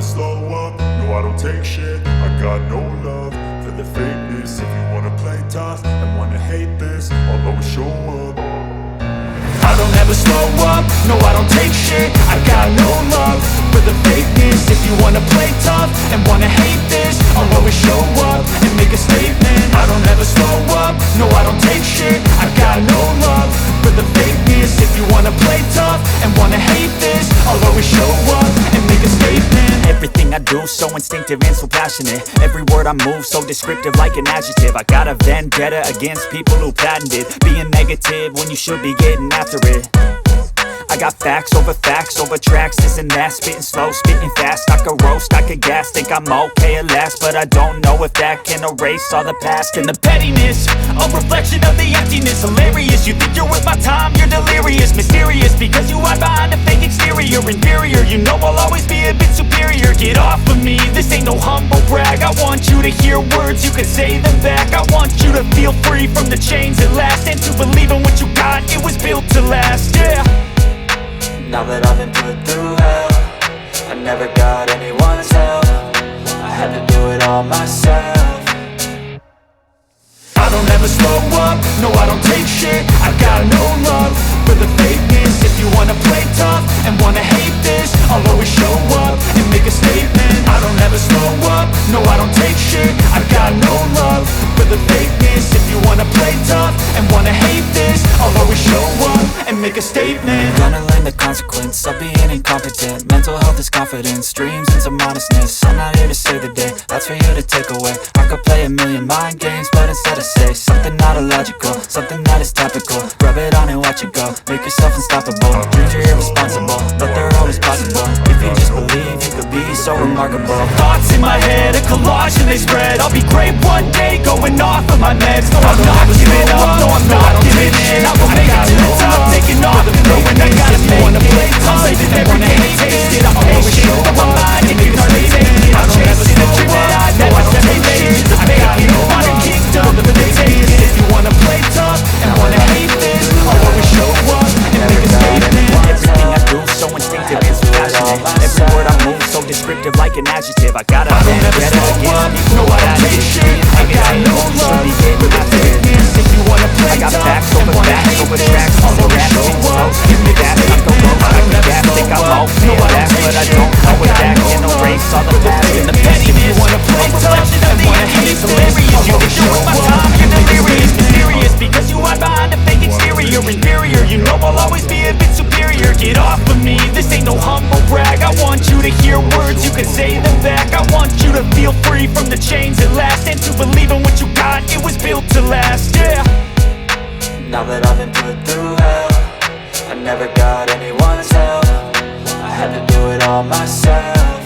slow up, no I don't take shit. I got no love for the fakeness. If you wanna play tough and wanna hate this, I'll always show up. I don't ever slow up, no I don't take shit. I got no love for the fakeness. If you wanna play tough and wanna hate this, I'll always show up and make a statement. I don't ever slow up, no I don't take shit. I got no love for the fakeness. If you wanna play tough and wanna hate this, I'll always show up and make a statement. Everything I do so instinctive and so passionate. Every word I move so descriptive like an adjective. I got a vendetta against people who patented being negative when you should be getting after it. I got facts over tracks, this and that. Spitting slow, spitting fast, I could roast, I could gas. Think I'm okay at last, but I don't know if that can erase all the past. And the pettiness, a reflection of the emptiness. Hilarious, you think you're worth my time, you're delirious. Mysterious, because you hide behind a fake exterior. Inferior, you know I'll always be a bit superior. Get off of me, this ain't no humble brag. I want you to hear words, you can say them back. I want you to feel free from the chains at last, and to believe in what you got, it was built to last, yeah. Now that I've been put through hell, I never got anyone's help. I had to do it all myself. I don't ever slow up, no I don't take shit. I got no love for the fakeness. If you wanna play tough and wanna hate this, I'll always show up and make a statement. I don't ever slow up, no I don't take shit. I got no love for the fakeness. If you wanna play tough and wanna hate this, I'll always show up and make a statement. Gonna learn the consequence of being incompetent. Mental health is confidence, dreams and some honestness. I'm not here to save the day, that's for you to take away. I could play a million mind games, but instead I say something not illogical, something that is topical. Rub it on and watch it go, make yourself unstoppable. Dreams are irresponsible, but they're always possible. If you just believe, you could be so remarkable. Thoughts in my head, a collage and they spread. I'll be great one day, going off of my meds. No, I'm not giving up, no, I'm not giving in. I will make it to the top, taking off and knowing I gotta make it. I'm saving every day, taste it. I'm patient, but my mind, it can hardly take it. I'm chasing a dream that I've never made. Just make it, modern kingdom for the taste. If you wanna play tough and wanna hate this, I'll always show up and make a statement. Everything I do so instinctive and so passionate. Every word I move so descriptive like an adjective. I gotta vendetta against people who patented being negative when you should be getting after it. I got facts over tracks, all the rap, spitting slow, spitting fast, I could roast, I could gas. Think I'm okay at last, but I don't know if that can erase all the past. And the pettiness, if you wanna play tough and wanna hate this, you think you're worth my time, you're delirious. Mysterious, because you hide behind a fake exterior. Inferior, you know I'll always be a bit superior. Get off of me, this ain't no humble brag. I want you to hear words, you can say them back. I want you to feel free from the chains at last, and to believe in what you got, it was built to last, yeah. Now that I've been put through hell, I never got anyone's help. I had to do it all myself.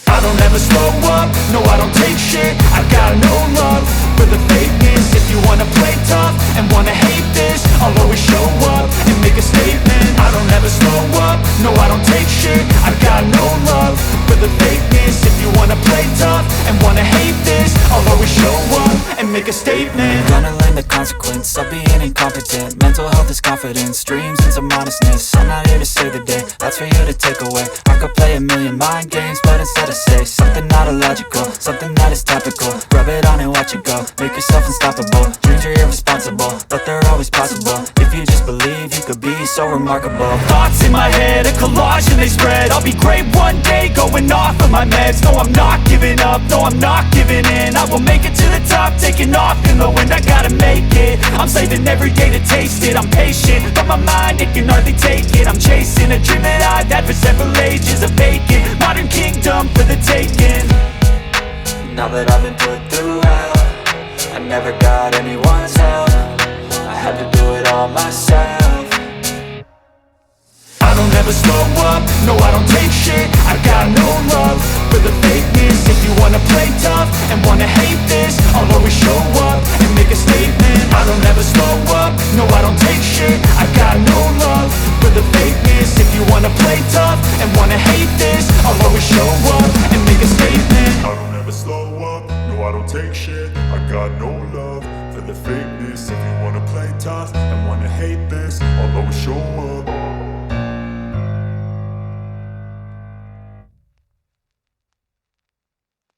I don't ever slow up, no I don't take shit. I got no love for the fakeness. If you wanna play tough and wanna hate this, I'll always show up and make a statement. I don't ever slow up, no I don't take shit. I got no love for the fakeness. If you wanna play tough and wanna hate this, I'll always show up and make a statement. Gonna learn the consequence of being incompetent. Mental health is confidence, dreams and some honestness. I'm not here to save the day, that's for you to take away. I could play a million mind games, but instead I say something not illogical, something that is topical. Rub it on and watch it go, make yourself unstoppable. Dreams are irresponsible, but they're always possible. If you just believe, you could be so remarkable. Thoughts in my head, a collage and they spread. I'll be great one day, going off of my meds. No, I'm not giving up, no, I'm not giving in. I will make it to the top, taking off in the wind. I gotta make it, I'm saving every day to taste it. I'm patient, but my mind, it can hardly take it. I'm chasing a dream that I've had for several ages. A vacant, modern kingdom for the taking. Now that I've been put through hell, I never got anyone's help. I had to do it all myself. I don't ever slow up, no I don't take